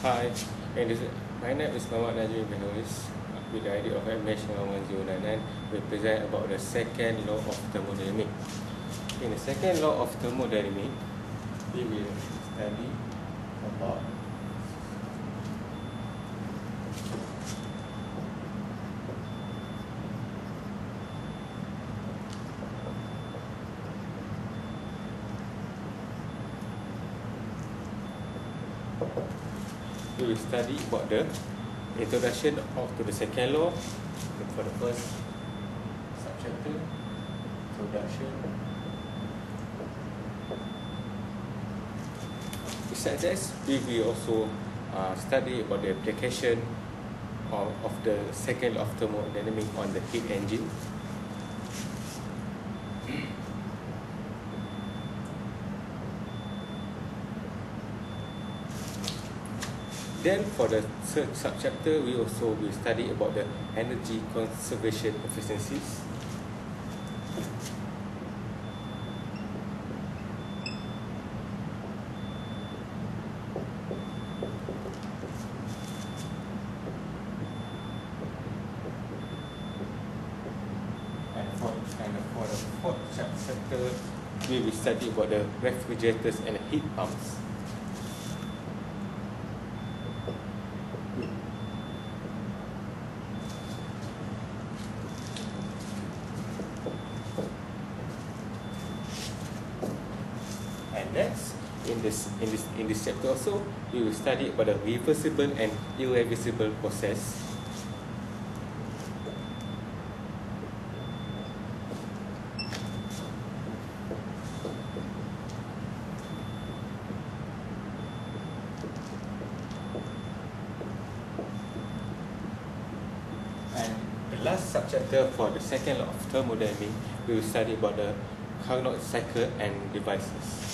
Hi, my name is Muhammad Najib bin Louis. With the idea of MH 1099, we present about the second law of thermodynamics. In the second law of thermodynamics, we will study about the introduction to the second law. For the first subchapter, introduction. Besides this, we will also study about the application of the second law of thermodynamics on the heat engine. Then for the third subchapter, we also will study about the energy conservation efficiencies. And for the fourth chapter, we will study about the refrigerators and heat pumps. Next, in this chapter also, we will study about the reversible and irreversible process. And the last subchapter for the second law of thermodynamics, we will study about the Carnot cycle and devices.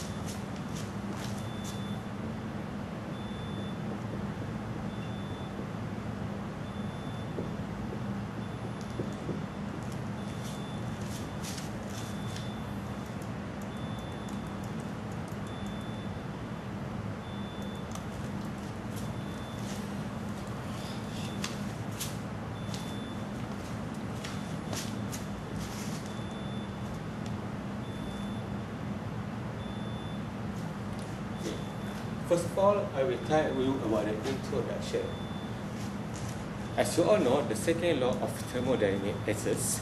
First of all, I will tell you about the introduction. As you all know, the second law of thermodynamics asserts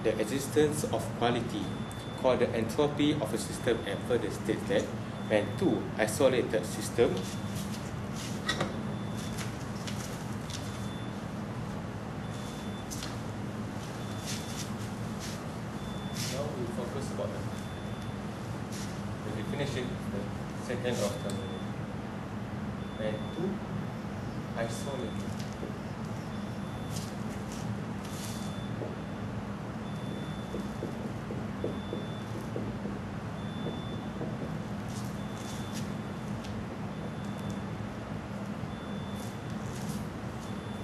the existence of quality called the entropy of a system and further states that when two isolated systems now we focus about the definition of the second law of thermodynamics.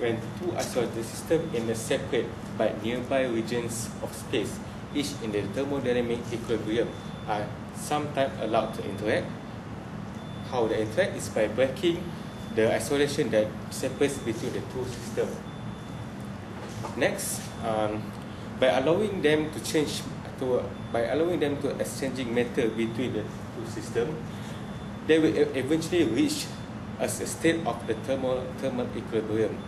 And two isolated systems in a separate but nearby regions of space, each in the thermodynamic equilibrium, are sometimes allowed to interact. How they interact is by breaking the isolation that separates between the two systems. Next, by allowing them to exchanging matter between the two systems, they will eventually reach a state of the thermal equilibrium.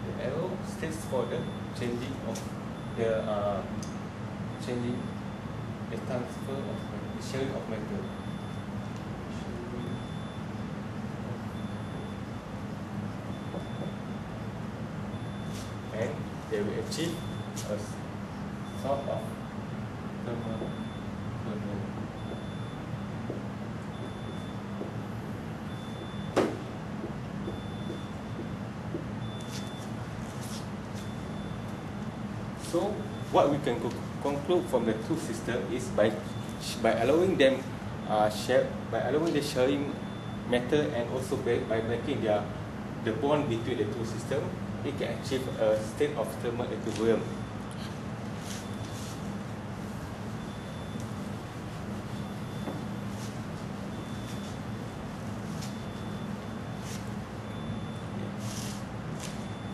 The arrow stands for the changing of the transfer of the sharing of matter. And they will achieve a sort of thermal equilibrium. So, what we can conclude from the two systems is by allowing them sharing matter and also by breaking the bond between the two systems, it can achieve a state of thermal equilibrium.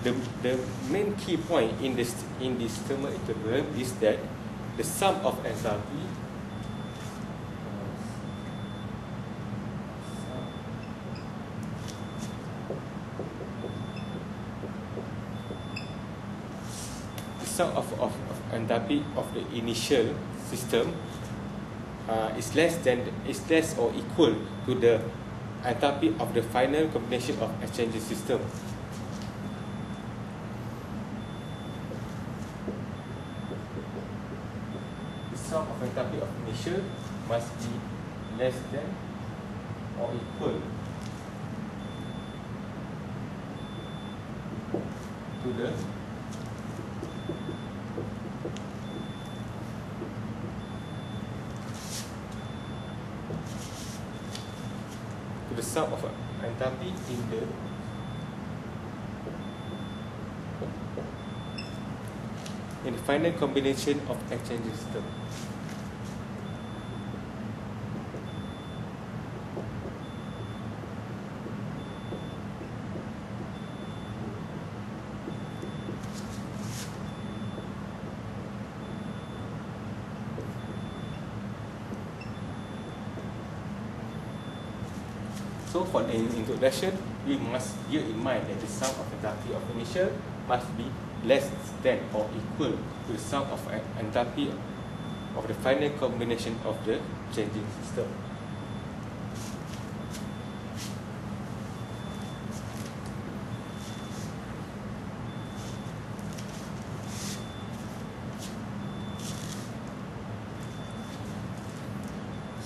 the main key point in this thermal equilibrium is that the sum of enthalpy of enthalpy of the initial system is less or equal to the enthalpy of the final combination of exchanging system. The sum of enthalpy of initial must be less than or equal to the sum of enthalpy in the final combination of exchanging system. So for the introduction, we must bear in mind that the sum of enthalpy of initial must be less than or equal to the sum of enthalpy of the final combination of the changing system.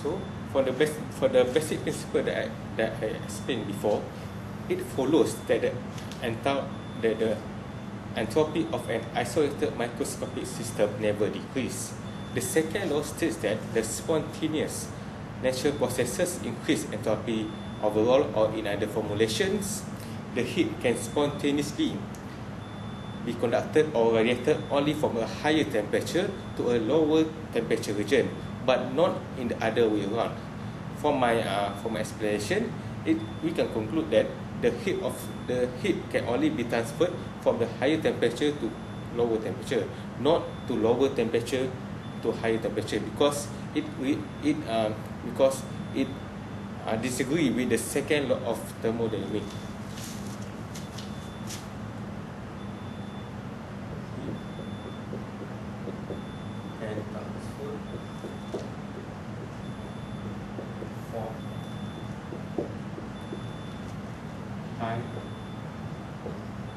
So for the basic principle that I explained before, it follows that the entropy of an isolated microscopic system never decreases. The second law states that the spontaneous natural processes increase entropy overall, or in other formulations, the heat can spontaneously be conducted or radiated only from a higher temperature to a lower temperature region, but not in the other way around. From my explanation, we can conclude that the heat can only be transferred from the higher temperature to lower temperature, not to lower temperature to higher temperature, because it disagree with the second law of thermodynamics.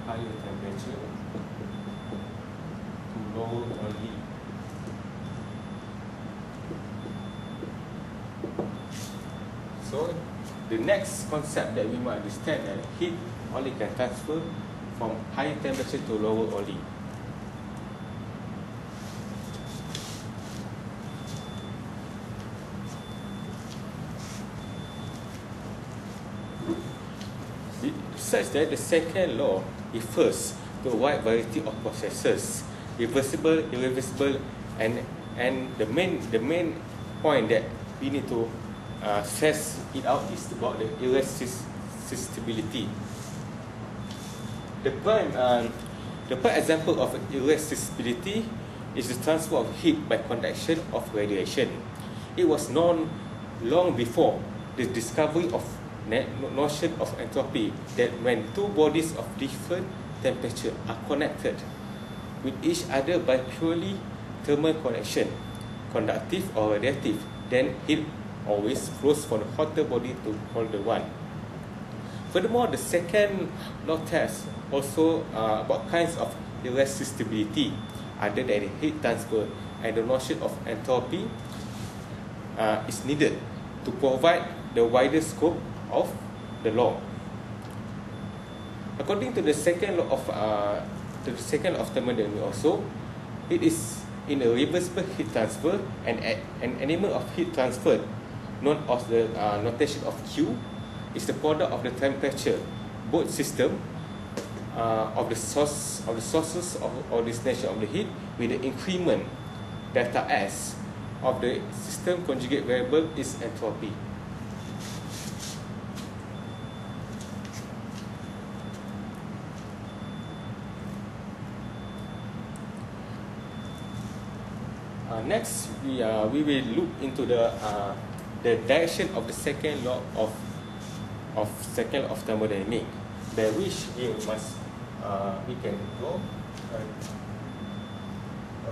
Higher temperature to lower only. So the next concept that we must understand that heat only can transfer from higher temperature to lower only. Such that the second law refers to a wide variety of processes, reversible, irreversible, and the main point that we need to stress it out is about the irresistibility. The prime example of irresistibility is the transfer of heat by conduction of radiation. It was known long before the discovery of notion of entropy that when two bodies of different temperature are connected with each other by purely thermal connection, conductive or radiative, then heat always flows from the hotter body to colder one. Furthermore, the second law test also about kinds of irresistibility other than heat transfer, and the notion of entropy is needed to provide the wider scope of the law. According to the second law of thermodynamics, also, it is in a reversible heat transfer, and an element of heat transferred, known as the notation of Q, is the product of the temperature, both system of the sources of or destination of the heat, with the increment delta S of the system conjugate variable is entropy. Next, we will look into the direction of the second law of thermodynamics, by which we can go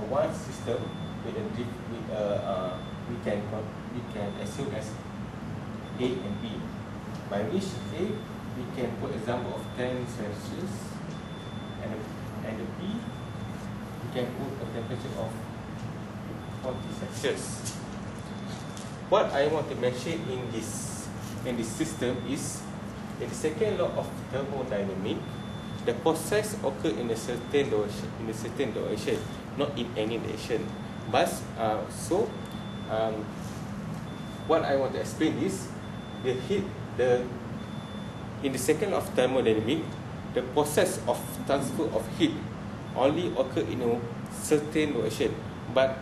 one system with we can assume as A and B, by which A we can put example of 10 Celsius, and the B we can put a temperature of 40 Celsius. What I want to mention in this system is, in the second law of thermodynamics, the process occur in a certain direction, not in any direction. But what I want to explain is in the second law of thermodynamics, the process of transfer of heat only occur in a certain direction, but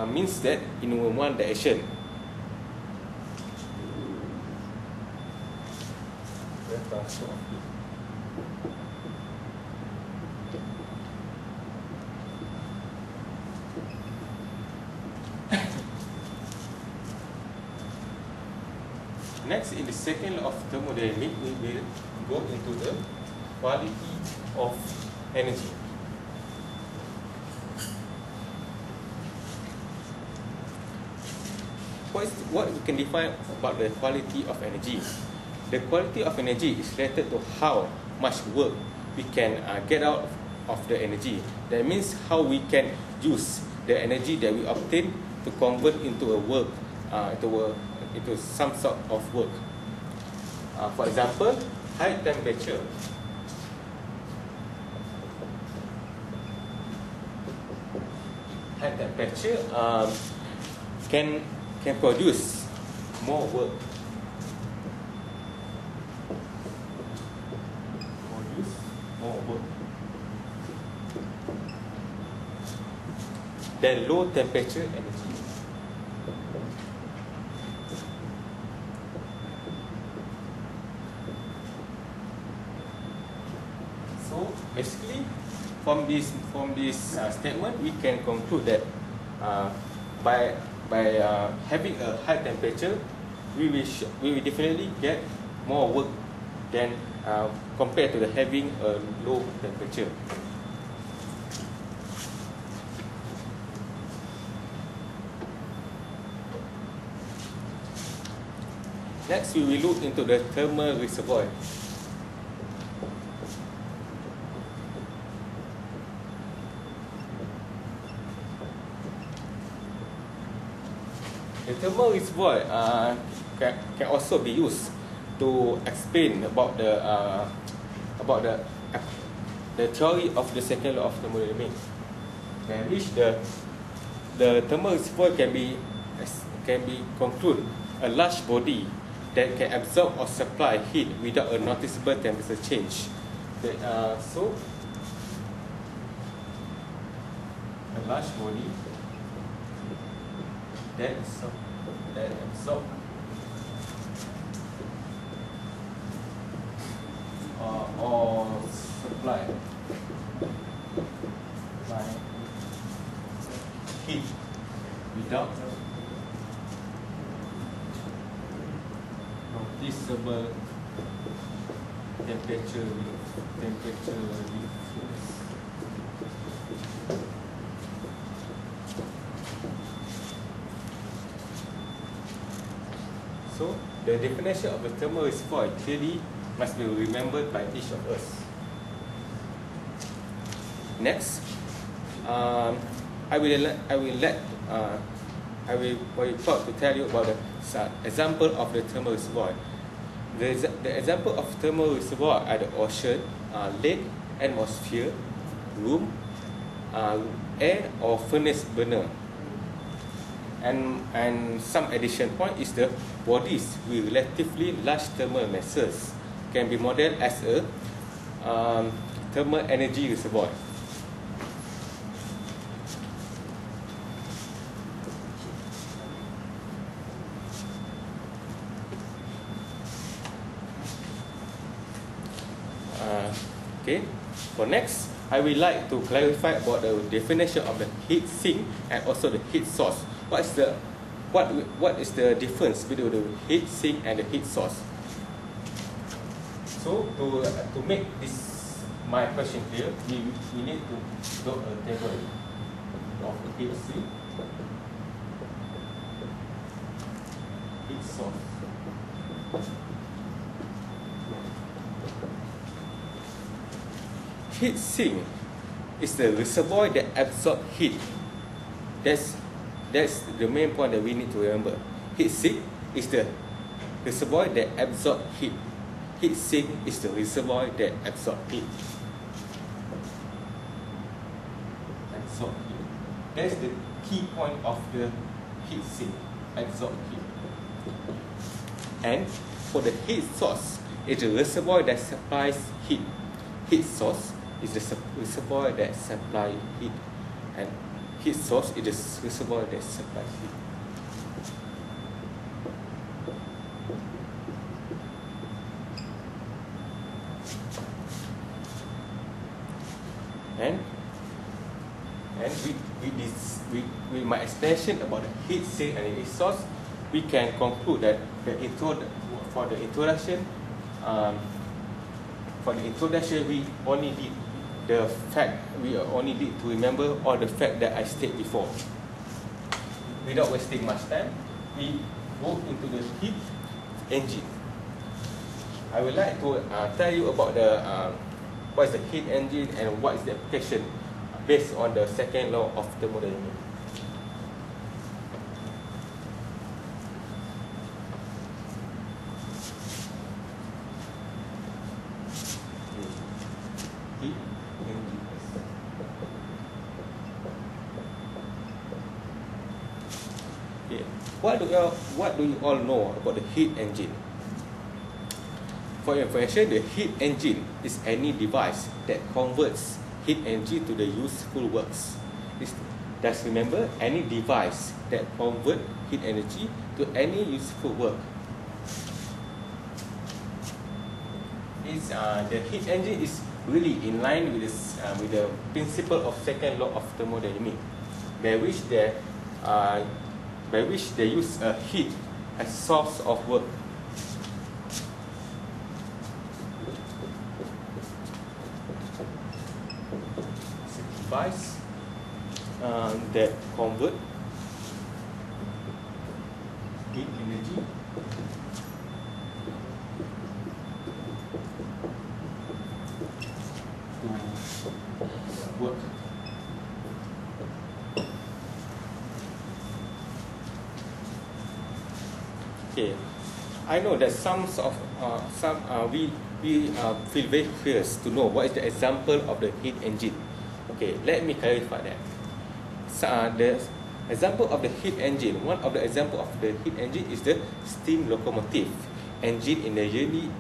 means that in one direction. The transfer of heat. Next, in the second law of thermodynamics, we will go into the quality of energy. What we can define about the quality of energy? The quality of energy is related to how much work we can get out of the energy. That means how we can use the energy that we obtain to convert into a work, into some sort of work. For example, high temperature. High temperature can produce more work. Produce more work than low temperature energy. So basically, from this statement, we can conclude that by having a high temperature, we will definitely get more work than compared to the having a low temperature. Next, we will look into the thermal reservoir. The thermal reservoir can also be used to explain about the theory of the second law of thermodynamics, by which the thermal reservoir can be conclude a large body that can absorb or supply heat without a noticeable temperature change. So a large body that absorb or supply heat without noticeable temperature difference. So the definition of a thermal reservoir clearly must be remembered by each of us. Next, I will talk to tell you about the example of the thermal reservoir. The example of thermal reservoir are the ocean, lake, atmosphere, room, air or furnace burner. And some addition point is the bodies with relatively large thermal masses can be modeled as a thermal energy reservoir. Okay. For next, I would like to clarify about the definition of the heat sink and also the heat source. What is the difference between the heat sink and the heat source? So to make this my question clear, we need to draw a table of the heat sink, heat source. Heat sink is the reservoir that absorbs heat. That's the main point that we need to remember. Heat sink is the reservoir that absorbs heat. Heat sink is the reservoir that absorbs heat. Absorb heat. That's the key point of the heat sink. Absorb heat. And for the heat source, it's the reservoir that supplies heat. Heat source is the reservoir that supplies heat, and heat source is the reservoir that supplies heat. And with my explanation about the heat sink and the heat source, we can conclude that for the introduction, we only need to remember all the fact that I stated before. Without wasting much time, we go into the heat engine. I would like to tell you about what is the heat engine and what is the application based on the second law of thermodynamics. Heat engine. Okay. What do you all know about the heat engine? For your information, the heat engine is any device that converts heat energy to the useful works. Just remember, any device that converts heat energy to any useful work. The heat engine is really in line with the principle of second law of thermodynamics, by which they use heat as source of work. It's a device that convert heat energy to work. Okay, I know that we feel very curious to know what is the example of the heat engine. Okay, let me clarify that. The example of the heat engine, one of the example of the heat engine is the steam locomotive engine in the yearly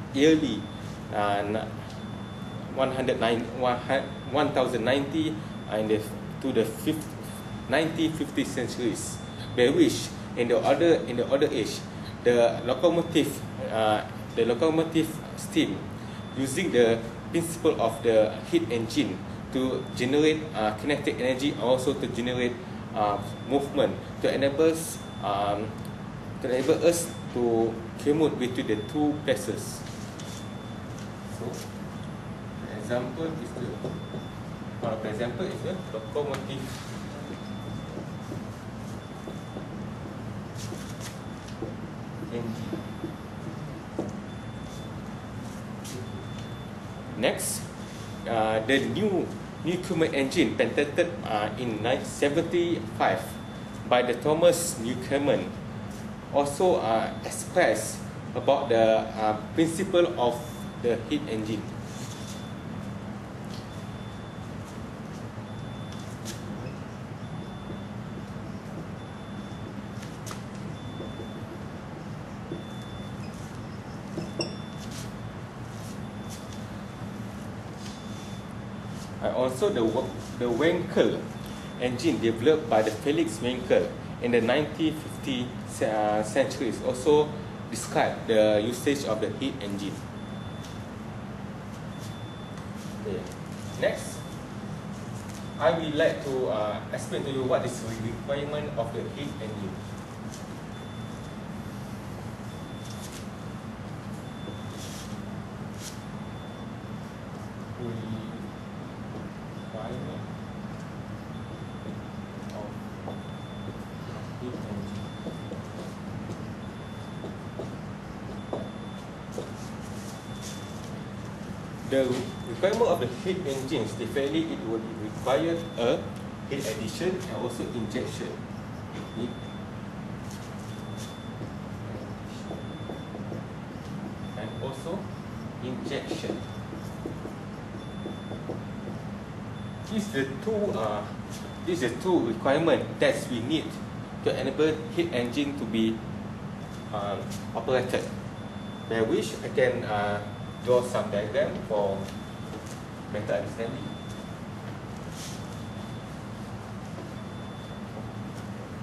1090 and to the 1950 centuries, by which in the older age, the locomotive steam using the principle of the heat engine to generate kinetic energy, also to generate movement, to enable us to commute between the two places. So, one of the example is the locomotive engine. Next, the new Newcomen engine patented in 1975 by the Thomas Newcomen also express about the principle of the heat engine. Also, the Wankel engine developed by the Felix Wankel in the 1950 centuries also described the usage of the heat engine. Okay. Next, I will like to explain to you what is the requirement of the heat engine. Requirement of heat engine. The requirement of the heat engines, definitely it will require a heat addition and also injection. Heat and also injection. These are the two requirements that we need to enable heat engine to be operated. By which I can draw some diagram for better understanding.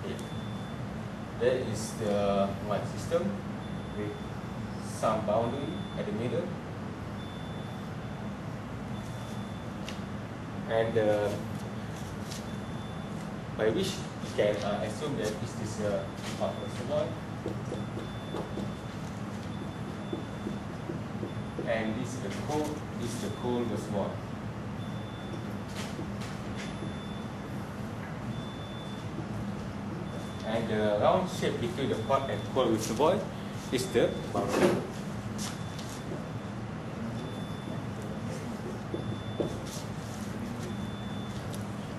Okay. There is the one system with some boundary at the middle, and by which you can assume that this is a hot reservoir, and this is the cold reservoir. And the round shape between the hot and cold reservoir is the boundary.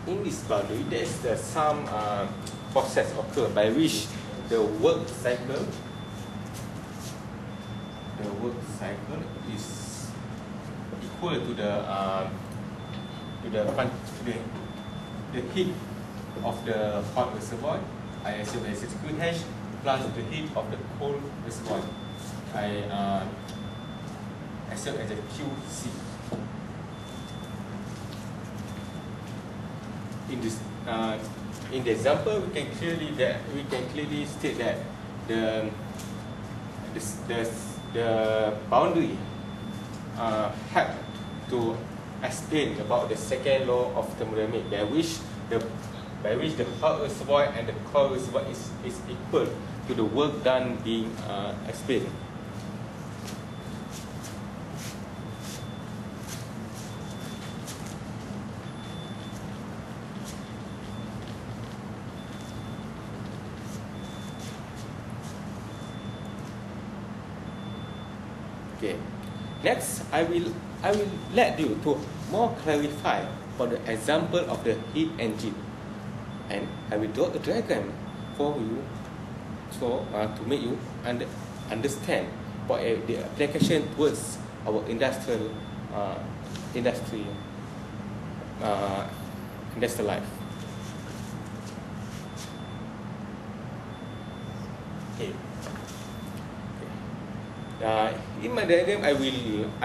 In this boundary, there is some process occur by which the work cycle is equal to the heat of the hot reservoir. I assume as it's QH plus the heat of the cold reservoir. I assume as a QC. In this, in the example, we can clearly state that the boundary help to explain about the second law of thermodynamics, by which the hot reservoir and the cold reservoir is equal to the work done being explained. Okay. Next, I will let you to more clarify for the example of the heat engine, and I will draw a diagram for you, so to make you understand what the application towards our industrial life. Okay. In my diagram, I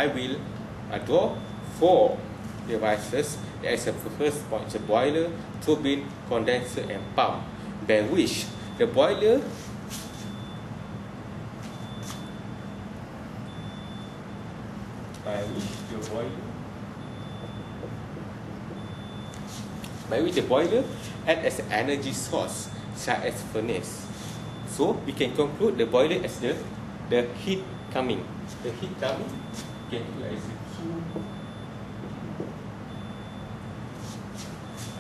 will draw 4 devices. There is a first point, it's a boiler, turbine, condenser, and pump. By which the boiler acts as an energy source, such as furnace. So we can conclude the boiler as the heat coming. The heat coming can do as a Q,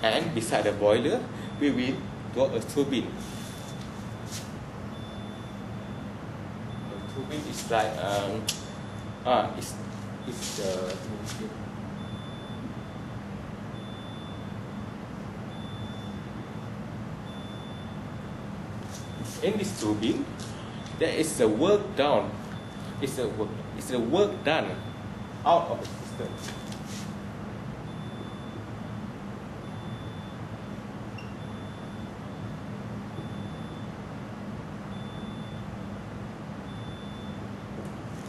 and beside the boiler we will draw a turbine. The turbine is like in this turbine there is a work done. It's the work done out of the system.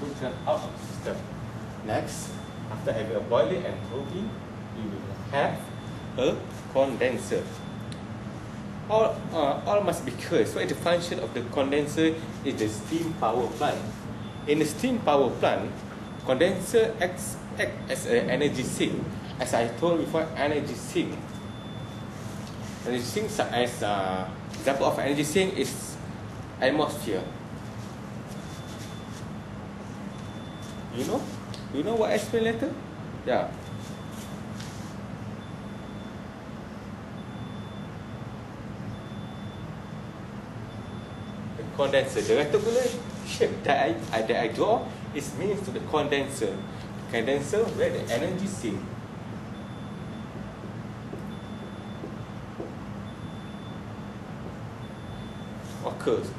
Work done out of the system. Next, after having a boiler and turbine, we will have a condenser. All must be clear. So the function of the condenser is the steam power plant. In the steam power plant, condenser acts as an energy sink. As I told before, energy sink energy sink, such as example of energy sink is atmosphere. You know what I explain later? Yeah. The condenser, the rectangular shape that I draw is means to the condenser. Condenser where the energy sink. Occurs.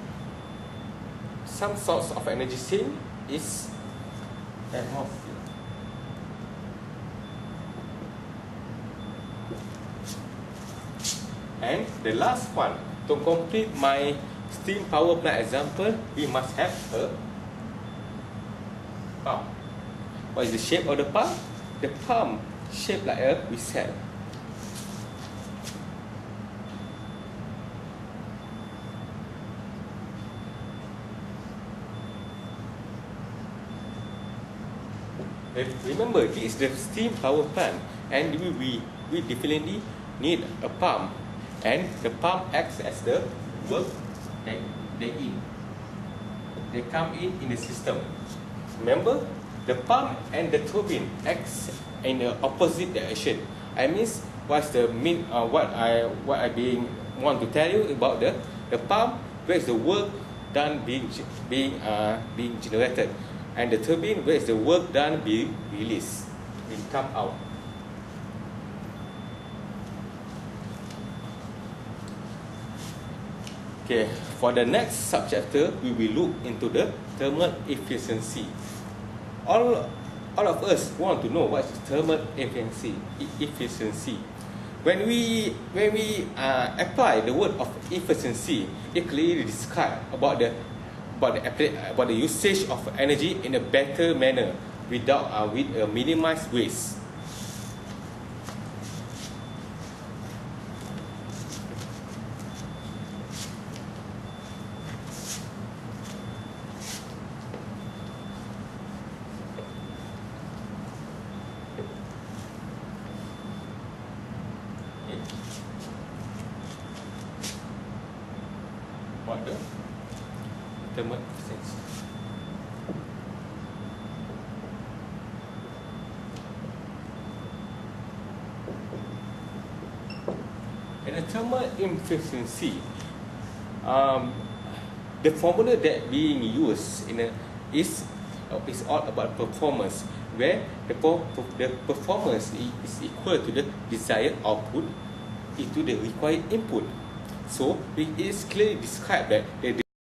Some source of energy sink is atmosphere. And the last one, to complete my steam power plant example, we must have a pump. What is the shape of the pump? The pump shaped like a whistle. Remember, this is the steam power plant, and we definitely need a pump, and the pump acts as the work they come in the system. Remember, the pump and the turbine acts in the opposite direction. I mean, what's the what I want to tell you about the pump, where is the work done being generated, and the turbine, where is the work done being released, being come out. Okay, for the next subchapter, we will look into the thermal efficiency. All of us want to know what is thermal efficiency. When we apply the word of efficiency, it clearly describes about the usage of energy in a better manner with a minimized waste. What the thermal efficiency? And the thermal efficiency, the formula that being used is all about performance, where the performance is equal to the desired output into the required input. So it is clearly described that the